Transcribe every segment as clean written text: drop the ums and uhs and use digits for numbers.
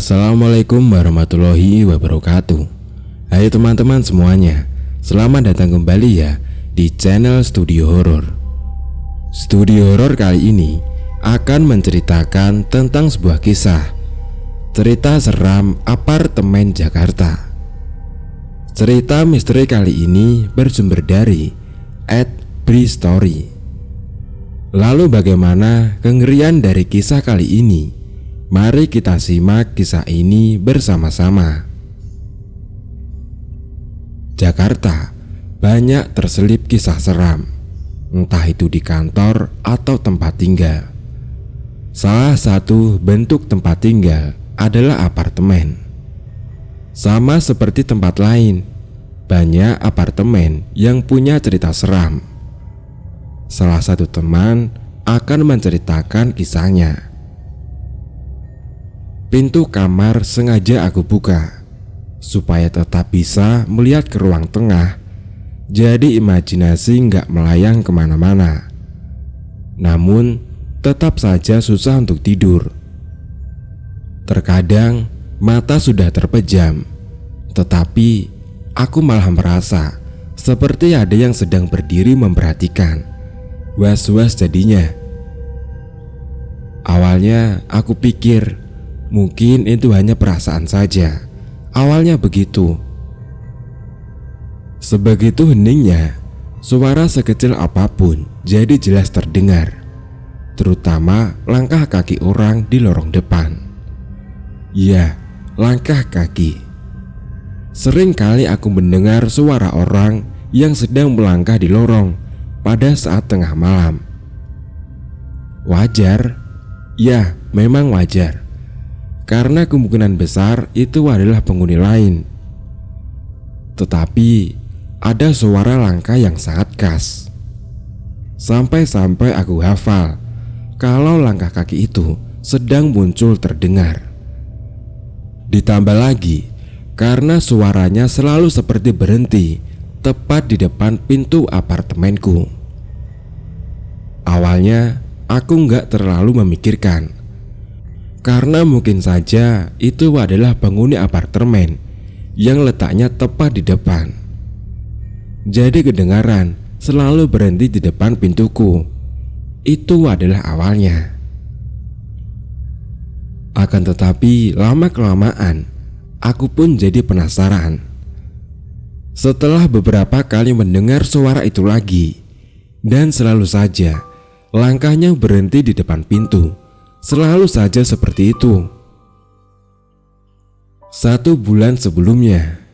Assalamualaikum warahmatullahi wabarakatuh. Hai teman-teman semuanya, selamat datang kembali ya di channel Studio Horor. Studio Horor kali ini akan menceritakan tentang sebuah kisah cerita seram apartemen Jakarta. Cerita misteri kali ini bersumber dari @bristory. Lalu bagaimana kengerian dari kisah kali ini? Mari kita simak kisah ini bersama-sama. Jakarta banyak terselip kisah seram, entah itu di kantor atau tempat tinggal. Salah satu bentuk tempat tinggal adalah apartemen. Sama seperti tempat lain, banyak apartemen yang punya cerita seram. Salah satu teman akan menceritakan kisahnya. Pintu kamar sengaja aku buka supaya tetap bisa melihat ke ruang tengah, jadi imajinasi nggak melayang kemana-mana. Namun tetap saja susah untuk tidur. Terkadang mata sudah terpejam, tetapi aku malah merasa seperti ada yang sedang berdiri memperhatikan. Was-was jadinya. Awalnya aku pikir mungkin itu hanya perasaan saja. Awalnya begitu. Sebegitu heningnya, suara sekecil apapun jadi jelas terdengar, terutama langkah kaki orang di lorong depan. Ya, langkah kaki. Sering kali aku mendengar suara orang yang sedang melangkah di lorong pada saat tengah malam. Wajar? Ya, memang wajar. Karena kemungkinan besar itu adalah penghuni lain. Tetapi ada suara langkah yang sangat khas. Sampai-sampai aku hafal kalau langkah kaki itu sedang muncul terdengar. Ditambah lagi karena suaranya selalu seperti berhenti tepat di depan pintu apartemenku. Awalnya aku nggak terlalu memikirkan, karena mungkin saja itu adalah penghuni apartemen yang letaknya tepat di depan. Jadi kedengaran selalu berhenti di depan pintuku. Itu adalah awalnya. Akan tetapi lama-kelamaan aku pun jadi penasaran. Setelah beberapa kali mendengar suara itu lagi, dan selalu saja langkahnya berhenti di depan pintu, selalu saja seperti itu. 1 bulan sebelumnya.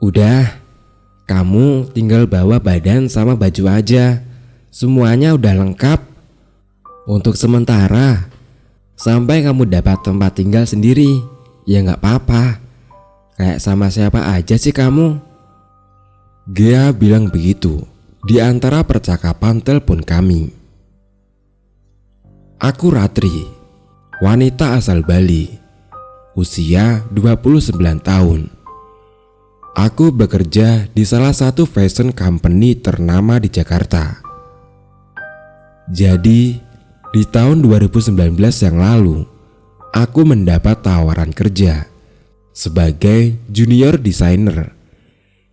Udah, kamu tinggal bawa badan sama baju aja. Semuanya udah lengkap. Untuk sementara, sampai kamu dapat tempat tinggal sendiri, ya gak apa-apa. Kayak sama siapa aja sih kamu. Gia bilang begitu di antara percakapan telepon kami. Aku Ratri, wanita asal Bali, usia 29 tahun. Aku bekerja di salah satu fashion company ternama di Jakarta. Jadi, di tahun 2019 yang lalu, aku mendapat tawaran kerja sebagai junior designer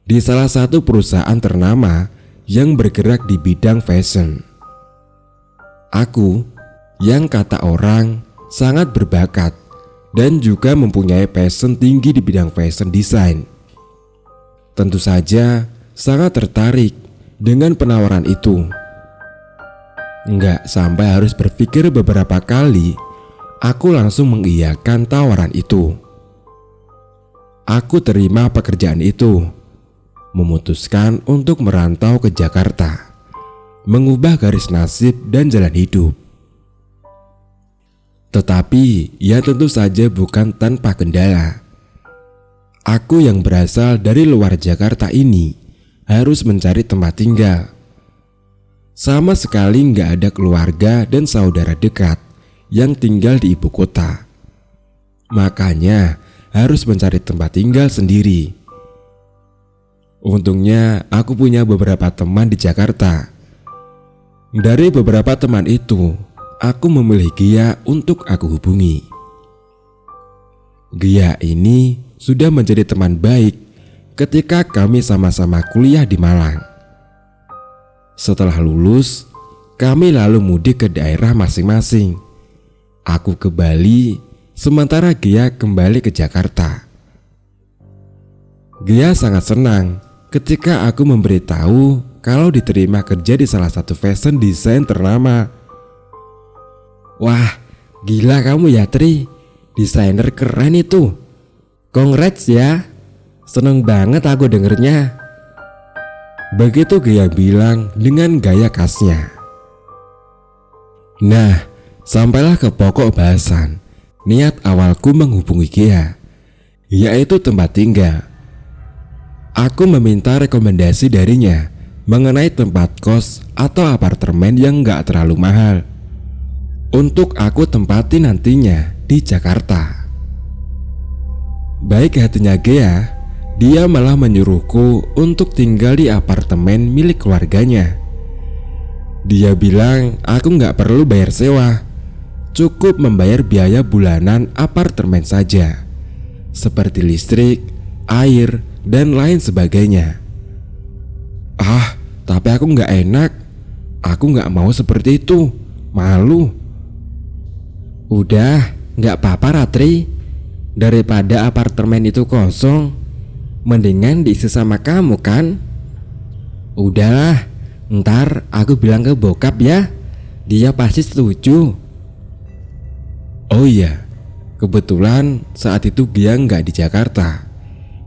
di salah satu perusahaan ternama yang bergerak di bidang fashion. Aku yang kata orang sangat berbakat dan juga mempunyai passion tinggi di bidang fashion design, tentu saja sangat tertarik dengan penawaran itu. Nggak sampai harus berpikir beberapa kali, aku langsung mengiyakan tawaran itu. Aku terima pekerjaan itu, memutuskan untuk merantau ke Jakarta, mengubah garis nasib dan jalan hidup. Tetapi ya tentu saja bukan tanpa kendala. Aku yang berasal dari luar Jakarta ini harus mencari tempat tinggal. Sama sekali nggak ada keluarga dan saudara dekat yang tinggal di ibu kota. Makanya harus mencari tempat tinggal sendiri. Untungnya aku punya beberapa teman di Jakarta. Dari beberapa teman itu, aku memilih Gia untuk aku hubungi. Gia ini sudah menjadi teman baik ketika kami sama-sama kuliah di Malang. Setelah lulus, kami lalu mudik ke daerah masing-masing. Aku ke Bali, sementara Gia kembali ke Jakarta. Gia sangat senang ketika aku memberitahu kalau diterima kerja di salah satu fashion design ternama. "Wah, gila kamu ya Tri, desainer keren itu. Congrats ya, seneng banget aku dengernya." Begitu Gia bilang dengan gaya khasnya. Nah, sampailah ke pokok bahasan niat awalku menghubungi Gia, yaitu tempat tinggal. Aku meminta rekomendasi darinya mengenai tempat kos atau apartemen yang gak terlalu mahal untuk aku tempati nantinya di Jakarta. Baik hatinya Gia, dia malah menyuruhku untuk tinggal di apartemen milik keluarganya. Dia bilang aku gak perlu bayar sewa, cukup membayar biaya bulanan apartemen saja, seperti listrik, air, dan lain sebagainya. Ah, tapi aku gak enak. Aku gak mau seperti itu, malu. Udah, gak apa-apa Ratri. Daripada apartemen itu kosong, mendingan diisi sama kamu kan? Udahlah, ntar aku bilang ke bokap ya. Dia pasti setuju. Oh iya, kebetulan saat itu Gia nggak di Jakarta.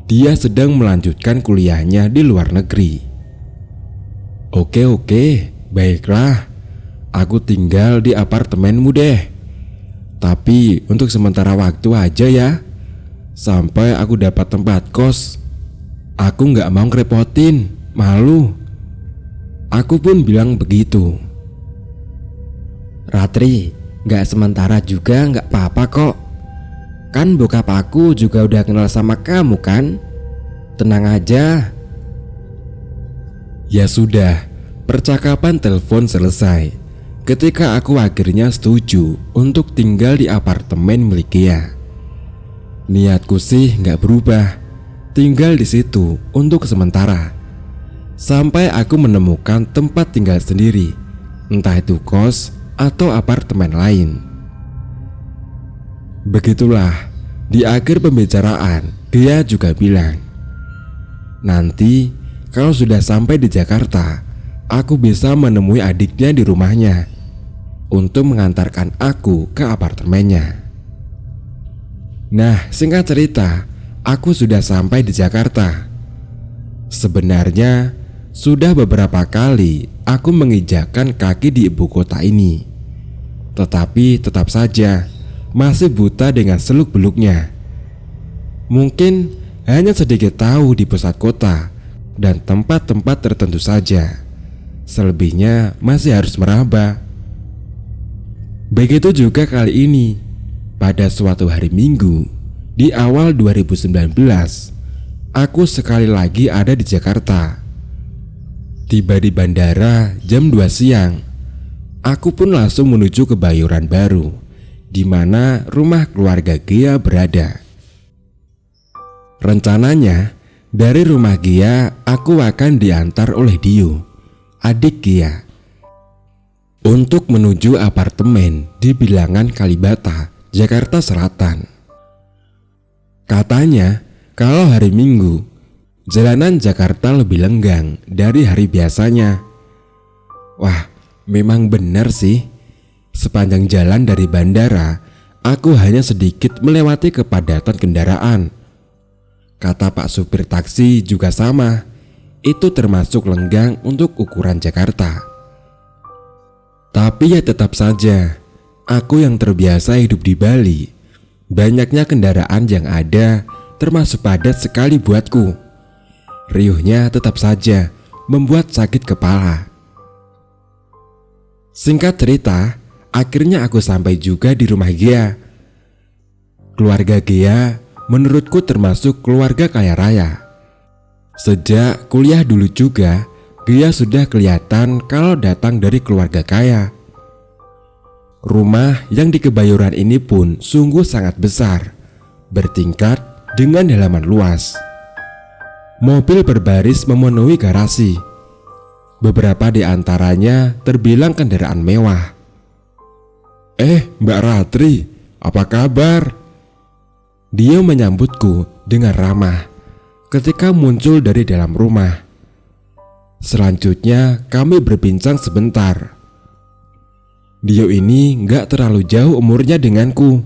Dia sedang melanjutkan kuliahnya di luar negeri. Oke, baiklah. Aku tinggal di apartemenmu deh. Tapi untuk sementara waktu aja ya, sampai aku dapat tempat kos. Aku nggak mau ngerepotin, malu. Aku pun bilang begitu. Ratri, nggak sementara juga nggak apa-apa kok. Kan bokap aku juga udah kenal sama kamu kan? Tenang aja. Ya sudah, percakapan telepon selesai ketika aku akhirnya setuju untuk tinggal di apartemen milik Gia. Niatku sih nggak berubah, tinggal di situ untuk sementara sampai aku menemukan tempat tinggal sendiri, entah itu kos atau apartemen lain. Begitulah, di akhir pembicaraan dia juga bilang, nanti kalau sudah sampai di Jakarta, aku bisa menemui adiknya di rumahnya untuk mengantarkan aku ke apartemennya. Nah, singkat cerita, aku sudah sampai di Jakarta. Sebenarnya sudah beberapa kali aku menginjakkan kaki di ibu kota ini, tetapi tetap saja masih buta dengan seluk-beluknya. Mungkin hanya sedikit tahu di pusat kota dan tempat-tempat tertentu saja. Selebihnya masih harus meraba. Begitu juga kali ini. Pada suatu hari Minggu di awal 2019, aku sekali lagi ada di Jakarta. Tiba di bandara jam 2 siang. Aku pun langsung menuju ke Kebayoran Baru, di mana rumah keluarga Gia berada. Rencananya dari rumah Gia aku akan diantar oleh Dio, adik Gia, untuk menuju apartemen di Bilangan Kalibata, Jakarta Selatan. Katanya kalau hari Minggu jalanan Jakarta lebih lenggang dari hari biasanya. Wah, memang benar sih. Sepanjang jalan dari bandara, aku hanya sedikit melewati kepadatan kendaraan. Kata Pak supir taksi juga sama. Itu termasuk lenggang untuk ukuran Jakarta. Tapi ya tetap saja, aku yang terbiasa hidup di Bali, banyaknya kendaraan yang ada termasuk padat sekali buatku. Riuhnya tetap saja membuat sakit kepala. Singkat cerita, akhirnya aku sampai juga di rumah Gia. Keluarga Gia menurutku termasuk keluarga kaya raya. Sejak kuliah dulu juga, Gia sudah kelihatan kalau datang dari keluarga kaya. Rumah yang di Kebayoran ini pun sungguh sangat besar, bertingkat dengan halaman luas. Mobil berbaris memenuhi garasi. Beberapa di antaranya terbilang kendaraan mewah. Mbak Ratri, apa kabar? Dia menyambutku dengan ramah ketika muncul dari dalam rumah. Selanjutnya kami berbincang sebentar. Dio ini gak terlalu jauh umurnya denganku.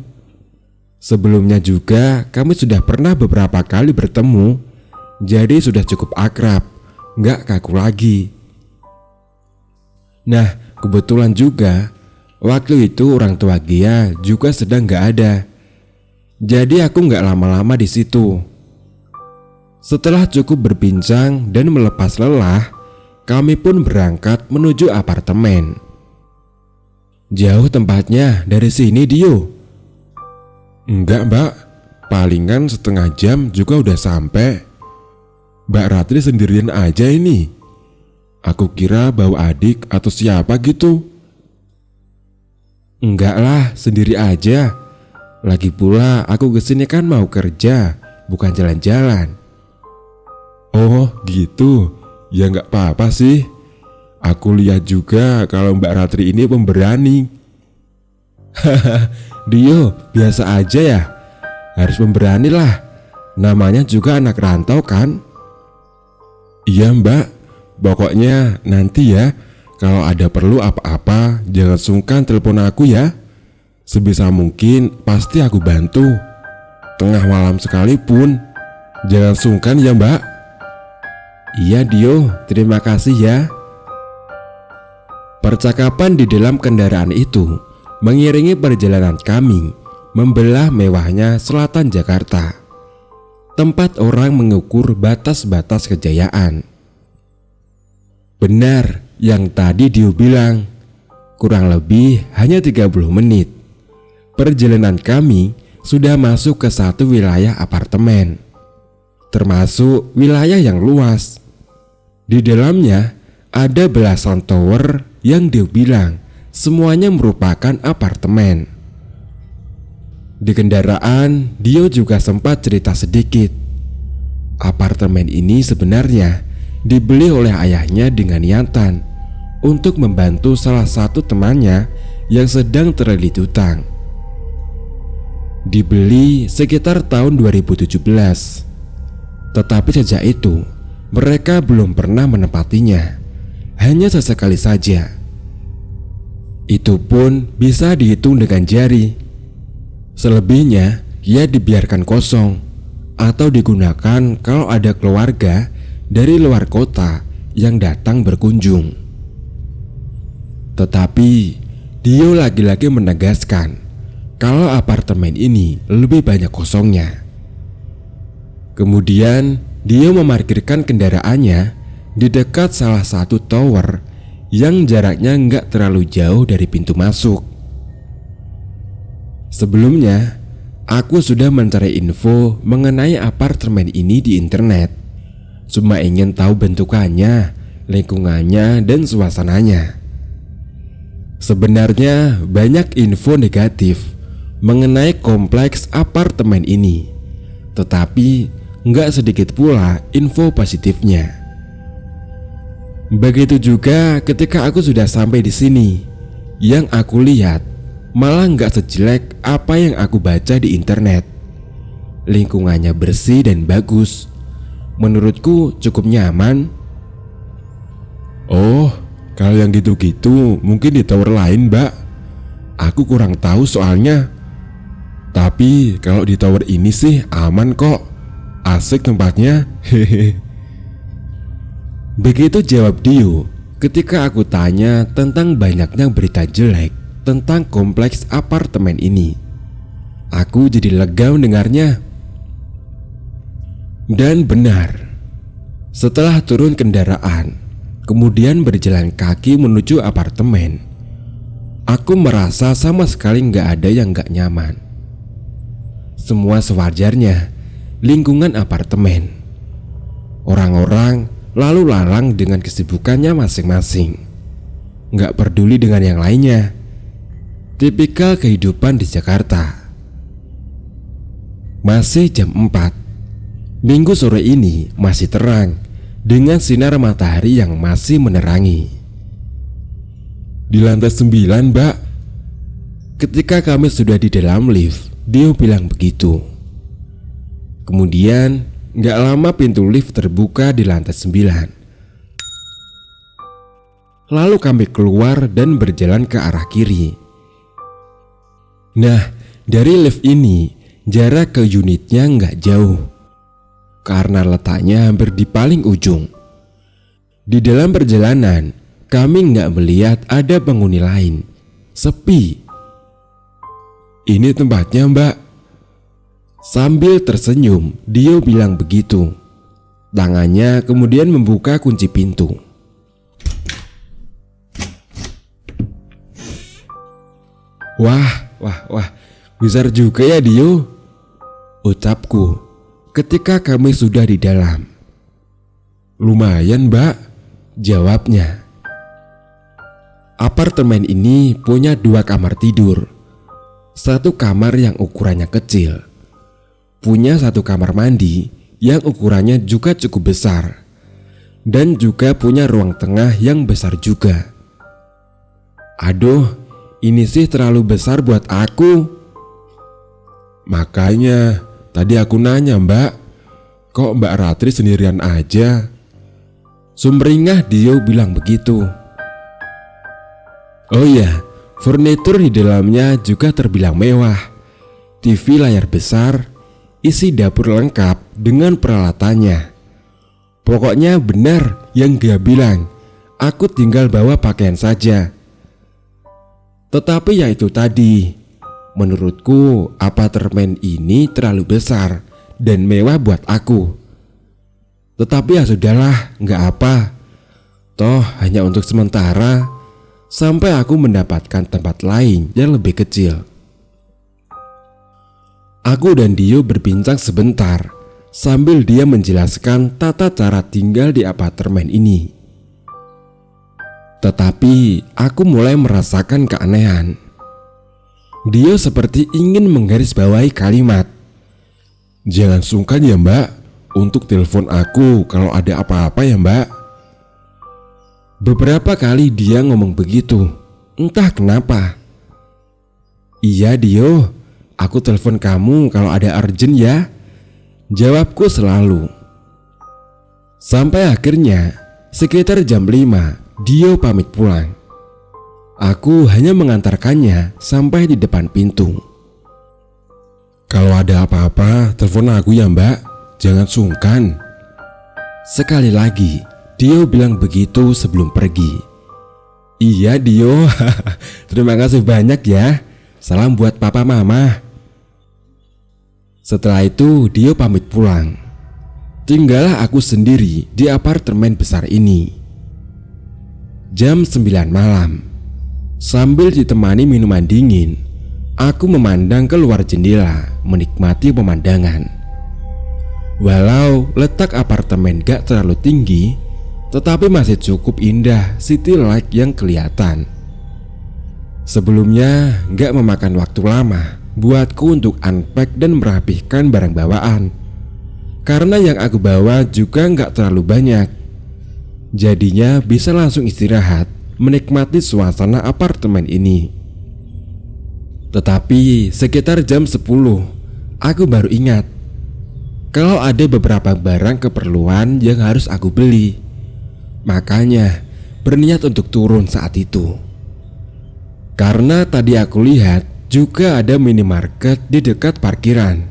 Sebelumnya juga kami sudah pernah beberapa kali bertemu, jadi sudah cukup akrab, gak kaku lagi. Nah, kebetulan juga waktu itu orang tua Gia juga sedang gak ada. Jadi aku gak lama-lama di situ. Setelah cukup berbincang dan melepas lelah, kami pun berangkat menuju apartemen. Jauh tempatnya dari sini, Dio? Enggak, Mbak. Palingan setengah jam juga udah sampai. Mbak Ratri sendirian aja ini. Aku kira bawa adik atau siapa gitu. Enggak lah, sendiri aja. Lagi pula aku kesini kan mau kerja, bukan jalan-jalan. Oh gitu, ya nggak apa-apa sih. Aku lihat juga kalau Mbak Ratri ini pemberani. Hahaha, Dio biasa aja ya. Harus pemberani lah. Namanya juga anak rantau kan. Iya Mbak, pokoknya nanti ya, kalau ada perlu apa-apa jangan sungkan telepon aku ya. Sebisa mungkin pasti aku bantu. Tengah malam sekalipun. Jangan sungkan ya Mbak. Iya Dio, terima kasih ya. Percakapan di dalam kendaraan itu mengiringi perjalanan kami membelah mewahnya selatan Jakarta, tempat orang mengukur batas-batas kejayaan. Benar yang tadi Dio bilang, kurang lebih hanya 30 menit perjalanan kami sudah masuk ke satu wilayah apartemen, termasuk wilayah yang luas. Di dalamnya ada belasan tower yang Dio bilang semuanya merupakan apartemen. Di kendaraan, Dio juga sempat cerita sedikit. Apartemen ini sebenarnya dibeli oleh ayahnya dengan niatan untuk membantu salah satu temannya yang sedang terlilit hutang. Dibeli sekitar tahun 2017. Tetapi sejak itu mereka belum pernah menempatinya, hanya sesekali saja. Itu pun bisa dihitung dengan jari. Selebihnya ia dibiarkan kosong atau digunakan kalau ada keluarga dari luar kota yang datang berkunjung. Tetapi Dio lagi-lagi menegaskan kalau apartemen ini lebih banyak kosongnya. Kemudian Dio memarkirkan kendaraannya di dekat salah satu tower yang jaraknya nggak terlalu jauh dari pintu masuk. Sebelumnya, aku sudah mencari info mengenai apartemen ini di internet. Cuma ingin tahu bentukannya, lingkungannya, dan suasananya. Sebenarnya banyak info negatif mengenai kompleks apartemen ini, tetapi nggak sedikit pula info positifnya. Begitu juga ketika aku sudah sampai di sini, yang aku lihat malah nggak sejelek apa yang aku baca di internet. Lingkungannya bersih dan bagus. Menurutku cukup nyaman. Oh, kalau yang gitu-gitu mungkin di tower lain, Mbak. Aku kurang tahu soalnya. Tapi kalau di tower ini sih aman kok. Asik tempatnya. Hehe. Begitu jawab Dio ketika aku tanya tentang banyaknya berita jelek tentang kompleks apartemen ini. Aku jadi lega mendengarnya. Dan benar, setelah turun kendaraan, kemudian berjalan kaki menuju apartemen, aku merasa sama sekali gak ada yang gak nyaman. Semua sewajarnya, lingkungan apartemen. Orang-orang lalu lalang dengan kesibukannya masing-masing, gak peduli dengan yang lainnya. Tipikal kehidupan di Jakarta. Masih jam 4. Minggu sore ini masih terang dengan sinar matahari yang masih menerangi. Di lantai 9, Mbak. Ketika kami sudah di dalam lift, Dio bilang begitu. Kemudian gak lama pintu lift terbuka di lantai 9. Lalu kami keluar dan berjalan ke arah kiri. Nah, dari lift ini jarak ke unitnya nggak jauh, karena letaknya hampir di paling ujung. Di dalam perjalanan, kami nggak melihat ada penghuni lain. Sepi. Ini tempatnya, Mbak. Sambil tersenyum, Dio bilang begitu. Tangannya kemudian membuka kunci pintu. Wah, besar juga ya, Dio, ucapku ketika kami sudah di dalam. Lumayan, Mbak, jawabnya. Apartemen ini punya 2 kamar tidur. Satu kamar yang ukurannya kecil, punya 1 kamar mandi yang ukurannya juga cukup besar, dan juga punya ruang tengah yang besar juga. Aduh, ini sih terlalu besar buat aku. Makanya tadi aku nanya, Mbak, kok Mbak Ratri sendirian aja? Sumringah Dio bilang begitu. Oh iya, furnitur di dalamnya juga terbilang mewah. TV layar besar, isi dapur lengkap dengan peralatannya. Pokoknya benar yang dia bilang, aku tinggal bawa pakaian saja. Tetapi ya itu tadi, menurutku apartemen ini terlalu besar dan mewah buat aku. Tetapi ya sudahlah, nggak apa. Toh hanya untuk sementara, sampai aku mendapatkan tempat lain yang lebih kecil. Aku dan Dio berbincang sebentar sambil dia menjelaskan tata cara tinggal di apartemen ini. Tetapi aku mulai merasakan keanehan. Dio seperti ingin menggarisbawahi kalimat. Jangan sungkan ya, Mbak, untuk telepon aku kalau ada apa-apa ya, Mbak. Beberapa kali dia ngomong begitu, entah kenapa. Iya, Dio, aku telepon kamu kalau ada urgent ya, jawabku selalu. Sampai akhirnya sekitar jam 5 Dio pamit pulang. Aku hanya mengantarkannya sampai di depan pintu. Kalau ada apa-apa, telepon aku ya, Mbak. Jangan sungkan. Sekali lagi, Dio bilang begitu sebelum pergi. Iya, Dio. Terima kasih banyak ya. Salam buat papa mama. Setelah itu, Dio pamit pulang. Tinggallah aku sendiri di apartemen besar ini. Jam 9 malam. Sambil ditemani minuman dingin, aku memandang keluar jendela, menikmati pemandangan. Walau letak apartemen gak terlalu tinggi, tetapi masih cukup indah city light yang kelihatan. Sebelumnya gak memakan waktu lama buatku untuk unpack dan merapihkan barang bawaan, karena yang aku bawa juga gak terlalu banyak. Jadinya bisa langsung istirahat, menikmati suasana apartemen ini. Tetapi sekitar jam 10, aku baru ingat kalau ada beberapa barang keperluan yang harus aku beli. Makanya berniat untuk turun saat itu. Karena tadi aku lihat juga ada minimarket di dekat parkiran.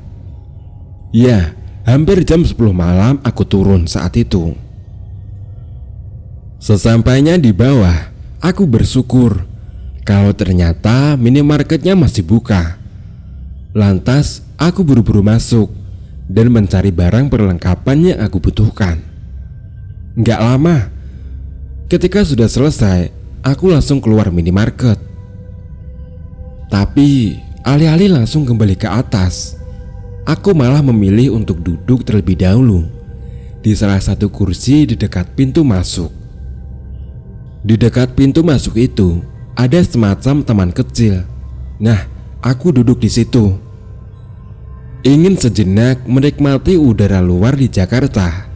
Ya, hampir jam 10 malam aku turun saat itu. Sesampainya di bawah, aku bersyukur kalau ternyata minimarketnya masih buka. Lantas aku buru-buru masuk dan mencari barang perlengkapan yang aku butuhkan. Gak lama, ketika sudah selesai, aku langsung keluar minimarket. Tapi alih-alih langsung kembali ke atas, aku malah memilih untuk duduk terlebih dahulu di salah satu kursi di dekat pintu masuk. Di dekat pintu masuk itu ada semacam taman kecil. Nah, aku duduk di situ. Ingin sejenak menikmati udara luar di Jakarta,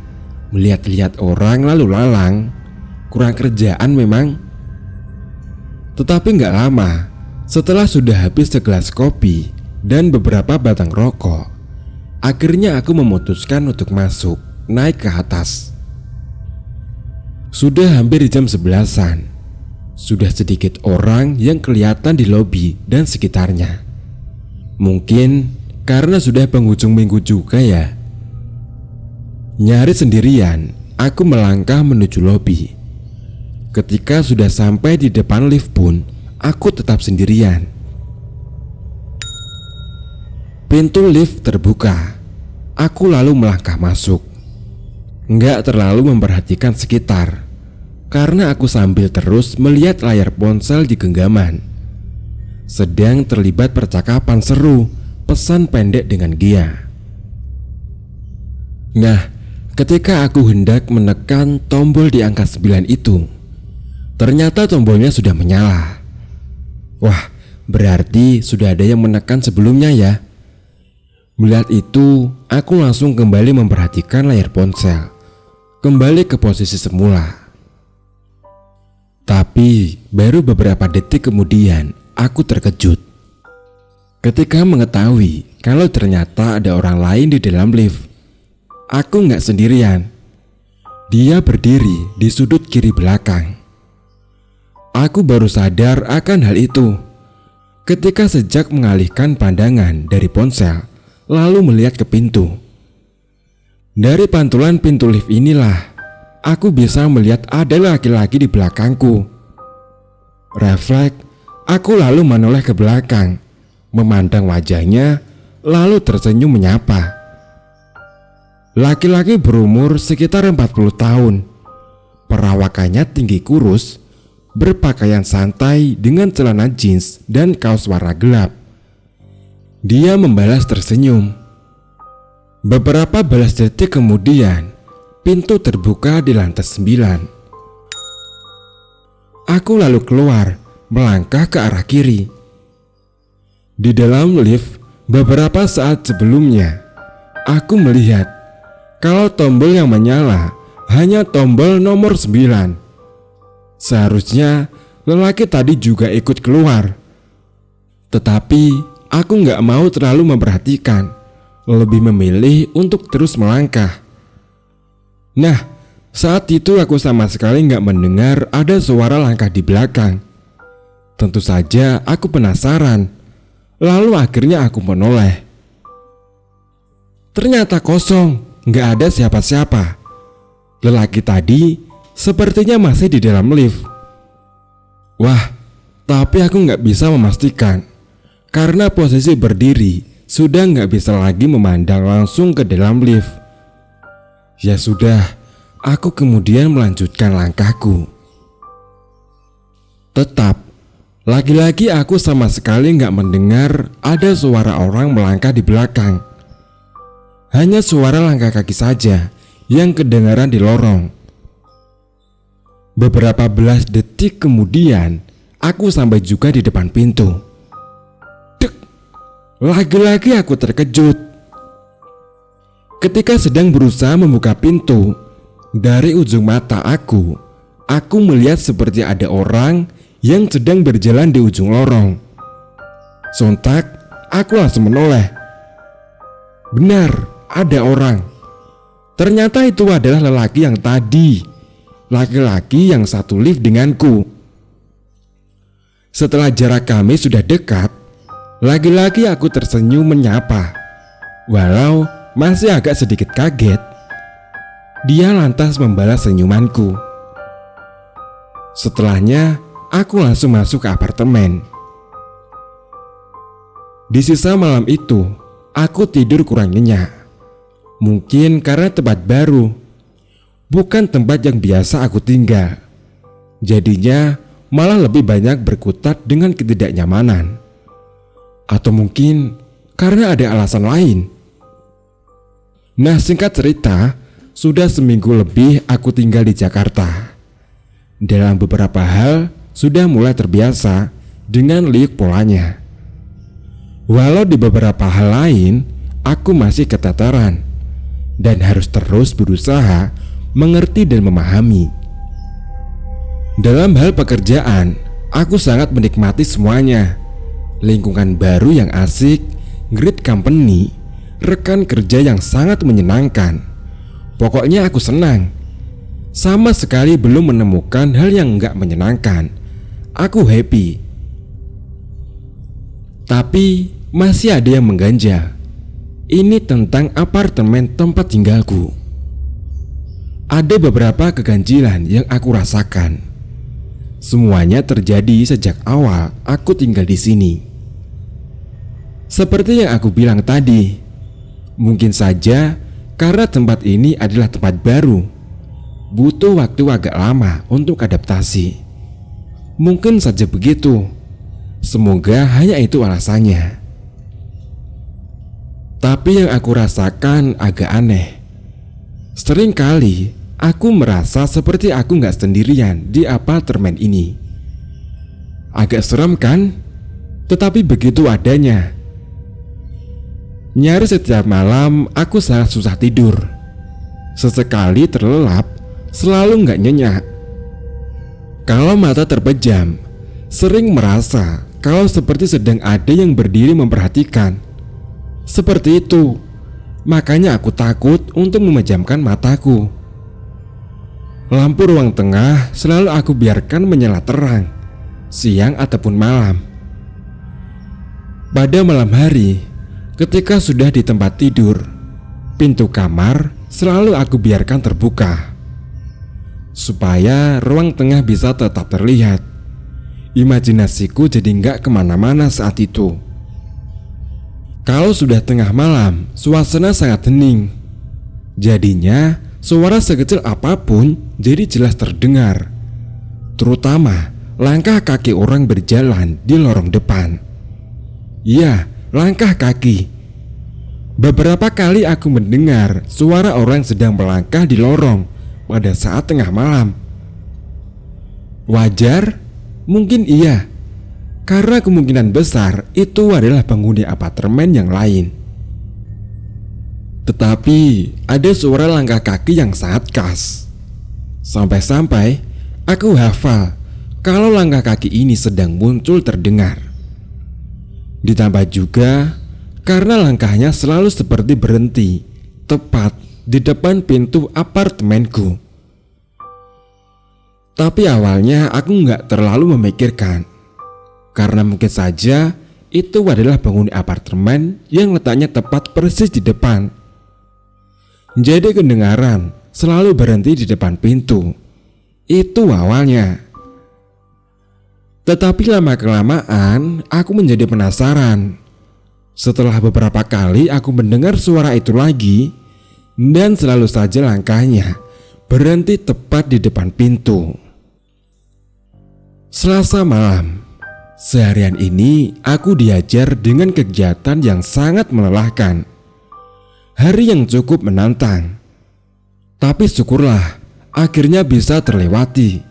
melihat-lihat orang lalu lalang. Kurang kerjaan memang. Tetapi gak lama, setelah sudah habis segelas kopi dan beberapa batang rokok, akhirnya aku memutuskan untuk masuk, naik ke atas. Sudah hampir di jam 11-an. Sudah sedikit orang yang kelihatan di lobi dan sekitarnya. Mungkin karena sudah penghujung minggu juga ya. Nyaris sendirian, aku melangkah menuju lobi. Ketika sudah sampai di depan lift pun, aku tetap sendirian. Pintu lift terbuka. Aku lalu melangkah masuk. Nggak terlalu memperhatikan sekitar, karena aku sambil terus melihat layar ponsel di genggaman. Sedang terlibat percakapan seru, pesan pendek dengan Gia. Nah, ketika aku hendak menekan tombol di angka 9 itu, ternyata tombolnya sudah menyala. Wah, berarti sudah ada yang menekan sebelumnya ya. Melihat itu, aku langsung kembali memperhatikan layar ponsel, kembali ke posisi semula. Tapi baru beberapa detik kemudian aku terkejut ketika mengetahui kalau ternyata ada orang lain di dalam lift. Aku nggak sendirian. Dia berdiri di sudut kiri belakang. Aku baru sadar akan hal itu ketika sejak mengalihkan pandangan dari ponsel lalu melihat ke pintu. Dari pantulan pintu lift inilah aku bisa melihat ada laki-laki di belakangku. Refleks, aku lalu menoleh ke belakang, memandang wajahnya, lalu tersenyum menyapa. Laki-laki berumur sekitar 40 tahun. Perawakannya tinggi kurus, berpakaian santai dengan celana jeans dan kaos warna gelap. Dia membalas tersenyum. Beberapa balas detik kemudian, pintu terbuka di lantai 9. Aku lalu keluar, melangkah ke arah kiri. Di dalam lift, beberapa saat sebelumnya, aku melihat kalau tombol yang menyala hanya tombol nomor 9. Seharusnya lelaki tadi juga ikut keluar. Tetapi aku gak mau terlalu memperhatikan, lebih memilih untuk terus melangkah. Nah, saat itu aku sama sekali gak mendengar ada suara langkah di belakang. Tentu saja aku penasaran. Lalu akhirnya aku menoleh. Ternyata kosong, gak ada siapa-siapa. Lelaki tadi sepertinya masih di dalam lift. Wah, tapi aku gak bisa memastikan, karena posisi berdiri sudah gak bisa lagi memandang langsung ke dalam lift. Ya sudah, aku kemudian melanjutkan langkahku. Tetap, lagi-lagi aku sama sekali gak mendengar ada suara orang melangkah di belakang. Hanya suara langkah kaki saja yang kedengaran di lorong. Beberapa belas detik kemudian, aku sampai juga di depan pintu. Dek, lagi-lagi aku terkejut. Ketika sedang berusaha membuka pintu, dari ujung mata aku melihat seperti ada orang yang sedang berjalan di ujung lorong. Sontak, aku langsung menoleh. Benar, ada orang. Ternyata itu adalah lelaki yang tadi, laki-laki yang satu lift denganku. Setelah jarak kami sudah dekat, lagi-lagi aku tersenyum menyapa. Walau masih agak sedikit kaget, dia lantas membalas senyumanku. Setelahnya, aku langsung masuk ke apartemen. Di sisa malam itu, aku tidur kurang nyenyak. Mungkin karena tempat baru, bukan tempat yang biasa aku tinggal. Jadinya malah lebih banyak berkutat dengan ketidaknyamanan. Atau mungkin karena ada alasan lain. Nah, singkat cerita, sudah seminggu lebih aku tinggal di Jakarta. Dalam beberapa hal sudah mulai terbiasa dengan liuk polanya. Walau di beberapa hal lain aku masih keteteran dan harus terus berusaha mengerti dan memahami. Dalam hal pekerjaan, aku sangat menikmati semuanya. Lingkungan baru yang asik, great company, rekan kerja yang sangat menyenangkan. Pokoknya aku senang. Sama sekali belum menemukan hal yang enggak menyenangkan. Aku happy. Tapi masih ada yang mengganjal. Ini tentang apartemen tempat tinggalku. Ada beberapa keganjilan yang aku rasakan. Semuanya terjadi sejak awal aku tinggal di sini. Seperti yang aku bilang tadi, mungkin saja karena tempat ini adalah tempat baru, butuh waktu agak lama untuk adaptasi. Mungkin saja begitu. Semoga hanya itu alasannya. Tapi yang aku rasakan agak aneh. Seringkali aku merasa seperti aku gak sendirian di apartemen ini. Agak serem kan? Tetapi begitu adanya. Nyaris setiap malam aku sangat susah tidur. Sesekali terlelap, selalu gak nyenyak. Kalau mata terpejam, sering merasa kalau seperti sedang ada yang berdiri memperhatikan. Seperti itu. Makanya aku takut untuk memejamkan mataku. Lampu ruang tengah selalu aku biarkan menyala terang, siang ataupun malam. Pada malam hari, ketika sudah di tempat tidur, pintu kamar selalu aku biarkan terbuka, supaya ruang tengah bisa tetap terlihat. Imajinasiku jadi nggak kemana-mana saat itu. Kalau sudah tengah malam, suasana sangat hening. Jadinya suara sekecil apapun jadi jelas terdengar, terutama langkah kaki orang berjalan di lorong depan. Iya, langkah kaki. Beberapa kali aku mendengar suara orang sedang melangkah di lorong pada saat tengah malam. Wajar? Mungkin iya, karena kemungkinan besar itu adalah penghuni apartemen yang lain. Tetapi ada suara langkah kaki yang sangat khas. Sampai-sampai aku hafal kalau langkah kaki ini sedang muncul terdengar. Ditambah juga karena langkahnya selalu seperti berhenti tepat di depan pintu apartemenku. Tapi awalnya aku nggak terlalu memikirkan, karena mungkin saja itu adalah penghuni apartemen yang letaknya tepat persis di depan. Jadi kedengaran selalu berhenti di depan pintu. Itu awalnya. Tetapi lama-kelamaan aku menjadi penasaran. Setelah beberapa kali aku mendengar suara itu lagi, dan selalu saja langkahnya berhenti tepat di depan pintu. Selasa malam. Seharian ini aku diajar dengan kegiatan yang sangat melelahkan. Hari yang cukup menantang. Tapi syukurlah akhirnya bisa terlewati.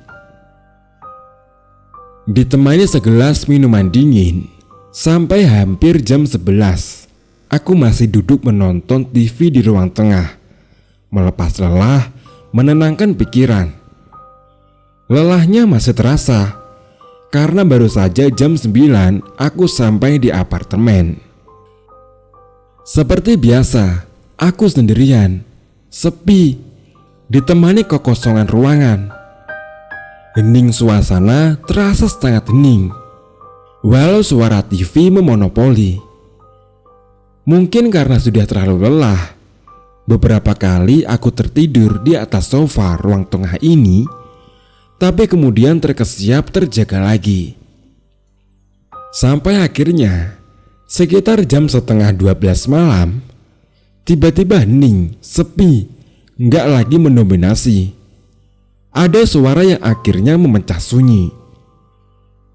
Ditemani segelas minuman dingin, sampai hampir jam 11 aku masih duduk menonton TV di ruang tengah. Melepas lelah, menenangkan pikiran. Lelahnya masih terasa karena baru saja jam 9 aku sampai di apartemen. Seperti biasa, aku sendirian, sepi, ditemani kekosongan ruangan. Hening suasana terasa sangat hening, walau suara TV memonopoli. Mungkin karena sudah terlalu lelah, beberapa kali aku tertidur di atas sofa ruang tengah ini, tapi kemudian terkesiap terjaga lagi. Sampai akhirnya sekitar jam setengah 12 malam, tiba-tiba hening, sepi, nggak lagi mendominasi. Ada suara yang akhirnya memecah sunyi.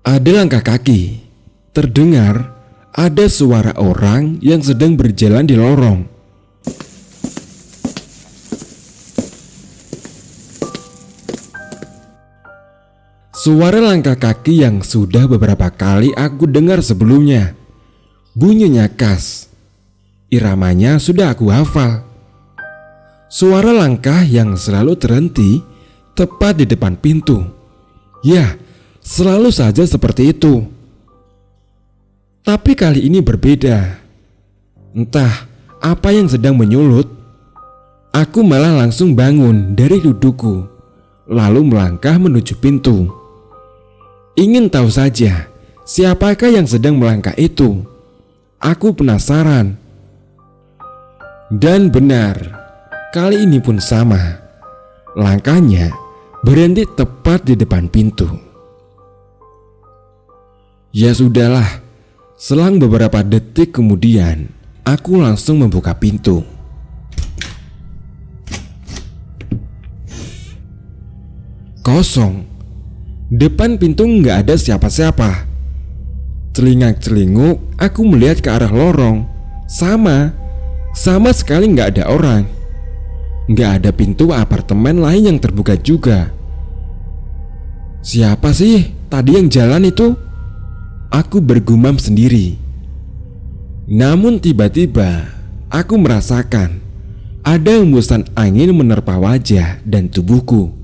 Ada langkah kaki. Terdengar ada suara orang yang sedang berjalan di lorong. Suara langkah kaki yang sudah beberapa kali aku dengar sebelumnya. Bunyinya khas. Iramanya sudah aku hafal. Suara langkah yang selalu terhenti tepat di depan pintu. Ya, selalu saja seperti itu. Tapi kali ini berbeda. Entah apa yang sedang menyulut. Aku malah langsung bangun dari dudukku, lalu melangkah menuju pintu. Ingin tahu saja siapakah yang sedang melangkah itu. Aku penasaran. Dan benar, kali ini pun sama. Langkahnya berhenti tepat di depan pintu. Ya sudahlah, selang beberapa detik kemudian, aku langsung membuka pintu. Kosong. Depan pintu nggak ada siapa-siapa. Celingak-celinguk, aku melihat ke arah lorong. Sama sekali nggak ada orang. Nggak ada pintu apartemen lain yang terbuka juga. Siapa sih tadi yang jalan itu? Aku bergumam sendiri. Namun tiba-tiba aku merasakan ada hembusan angin menerpa wajah dan tubuhku.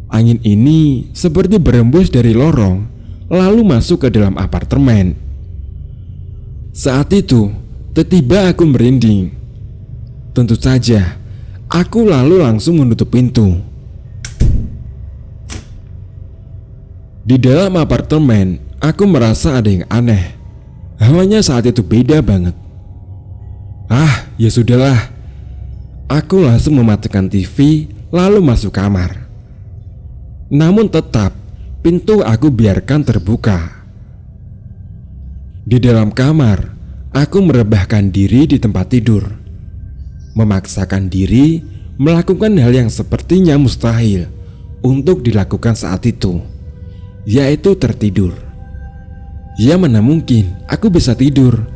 Angin ini seperti berembus dari lorong lalu masuk ke dalam apartemen. Saat itu tiba-tiba aku merinding. Tentu saja aku lalu langsung menutup pintu. Di dalam apartemen aku merasa ada yang aneh. Hawanya saat itu beda banget. Ya sudahlah. Aku langsung mematikan TV lalu masuk kamar. Namun tetap pintu aku biarkan terbuka. Di dalam kamar, aku merebahkan diri di tempat tidur. Memaksakan diri melakukan hal yang sepertinya mustahil untuk dilakukan saat itu, yaitu tertidur. Ya mana mungkin aku bisa tidur.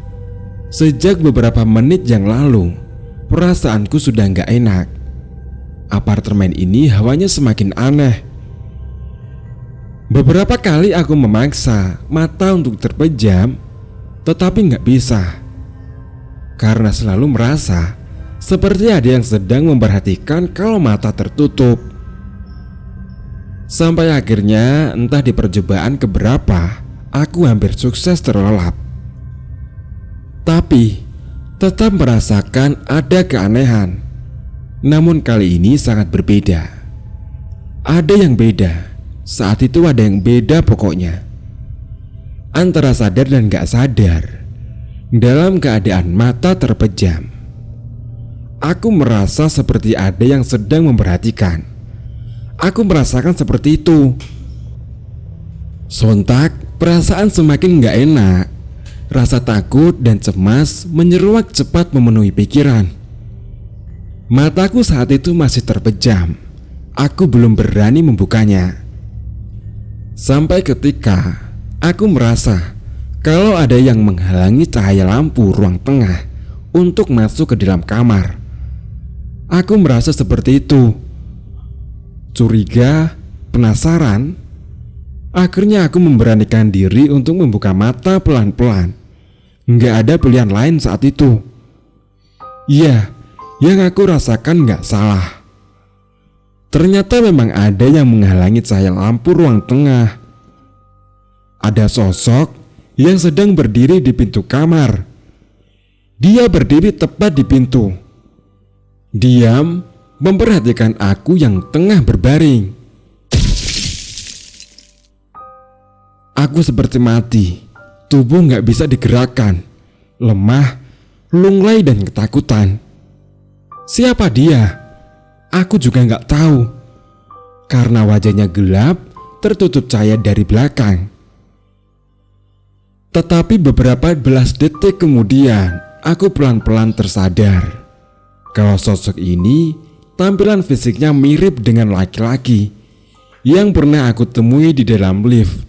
Sejak beberapa menit yang lalu, perasaanku sudah gak enak. Apartemen ini hawanya semakin aneh. Beberapa kali aku memaksa mata untuk terpejam, tetapi gak bisa. Karena selalu merasa seperti ada yang sedang memperhatikan kalau mata tertutup. Sampai akhirnya entah di percobaan keberapa, aku hampir sukses terlelap. Tapi tetap merasakan ada keanehan. Namun kali ini sangat berbeda. Ada yang beda. Saat itu ada yang beda pokoknya. Antara sadar dan gak sadar, dalam keadaan mata terpejam, aku merasa seperti ada yang sedang memperhatikan. Aku merasakan seperti itu. Sontak perasaan semakin gak enak. Rasa takut dan cemas menyeruak cepat memenuhi pikiran. Mataku saat itu masih terpejam. Aku belum berani membukanya. Sampai ketika aku merasa kalau ada yang menghalangi cahaya lampu ruang tengah untuk masuk ke dalam kamar. Aku merasa seperti itu. Curiga, penasaran. Akhirnya aku memberanikan diri untuk membuka mata pelan-pelan. Nggak ada pilihan lain saat itu. Iya, yang aku rasakan nggak salah. Ternyata memang ada yang menghalangi cahaya lampu ruang tengah. Ada sosok yang sedang berdiri di pintu kamar. Dia berdiri tepat di pintu. Diam memperhatikan aku yang tengah berbaring. Aku seperti mati. Tubuh gak bisa digerakkan. Lemah, lunglai dan ketakutan. Siapa dia? Aku juga gak tahu. Karena wajahnya gelap, tertutup cahaya dari belakang. Tetapi beberapa belas detik kemudian, aku pelan-pelan tersadar kalau sosok ini tampilan fisiknya mirip dengan laki-laki yang pernah aku temui di dalam lift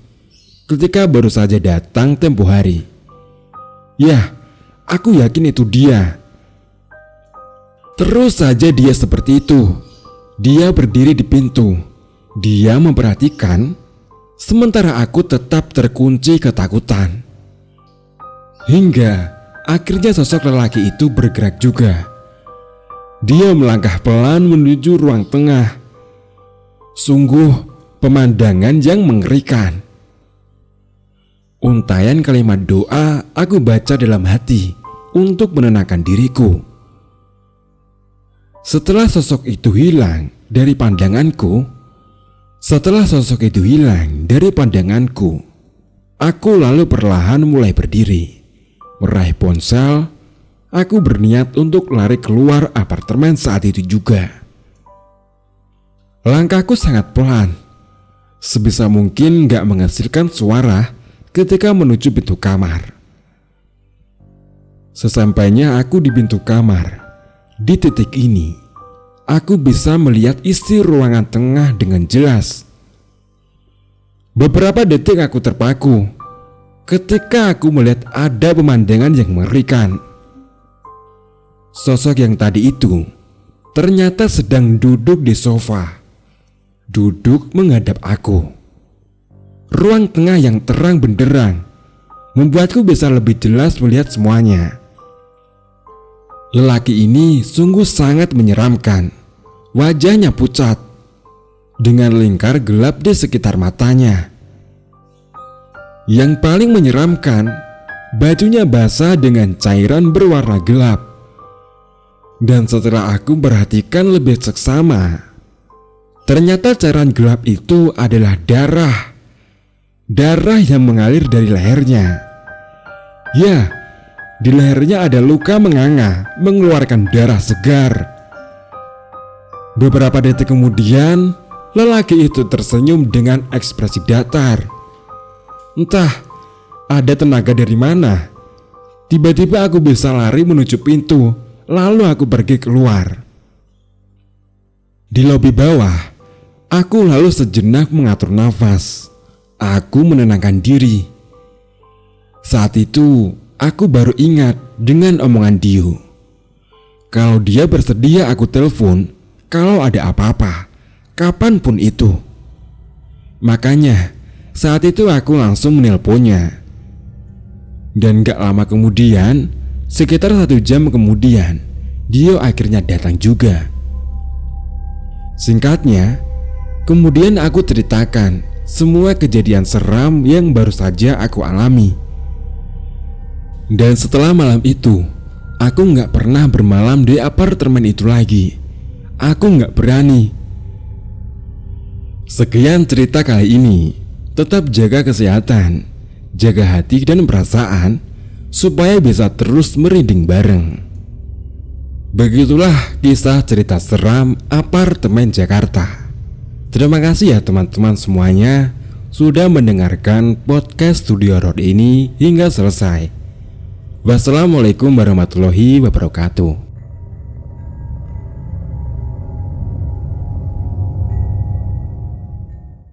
ketika baru saja datang tempo hari. Ya, aku yakin itu dia. Terus saja dia seperti itu. Dia berdiri di pintu. Dia memperhatikan, sementara aku tetap terkunci ketakutan. Hingga akhirnya sosok lelaki itu bergerak juga. Dia melangkah pelan menuju ruang tengah. Sungguh pemandangan yang mengerikan. Untaian kalimat doa aku baca dalam hati untuk menenangkan diriku. Setelah sosok itu hilang dari pandanganku, aku lalu perlahan mulai berdiri. Meraih ponsel, aku berniat untuk lari keluar apartemen saat itu juga. Langkahku sangat pelan, sebisa mungkin gak menghasilkan suara ketika menuju pintu kamar. Sesampainya aku di pintu kamar, di titik ini, aku bisa melihat isi ruangan tengah dengan jelas. Beberapa detik aku terpaku ketika aku melihat ada pemandangan yang mengerikan. Sosok yang tadi itu ternyata sedang duduk di sofa, duduk menghadap aku. Ruang tengah yang terang benderang membuatku bisa lebih jelas melihat semuanya. Lelaki ini sungguh sangat menyeramkan. Wajahnya pucat dengan lingkar gelap di sekitar matanya. Yang paling menyeramkan, bajunya basah dengan cairan berwarna gelap. Dan setelah aku perhatikan lebih seksama, ternyata cairan gelap itu adalah darah. Darah yang mengalir dari lehernya. Ya, di lehernya ada luka menganga, mengeluarkan darah segar. Beberapa detik kemudian, lelaki itu tersenyum dengan ekspresi datar. Entah ada tenaga dari mana. Tiba-tiba aku bisa lari menuju pintu, lalu aku pergi keluar. Di lobi bawah, aku lalu sejenak mengatur nafas. Aku menenangkan diri. Saat itu, aku baru ingat dengan omongan Dio. Kalau dia bersedia aku telepon kalau ada apa-apa, kapanpun itu. Makanya, saat itu aku langsung menelponnya. Dan gak lama kemudian, sekitar 1 jam kemudian, Dio akhirnya datang juga. Singkatnya, kemudian aku ceritakan semua kejadian seram yang baru saja aku alami. Dan setelah malam itu, aku gak pernah bermalam di apartemen itu lagi. Aku gak berani. Sekian cerita kali ini. Tetap jaga kesehatan, jaga hati dan perasaan, supaya bisa terus merinding bareng. Begitulah kisah cerita seram apartemen Jakarta. Terima kasih ya teman-teman semuanya sudah mendengarkan podcast Studio Horor ini hingga selesai. Wassalamualaikum warahmatullahi wabarakatuh.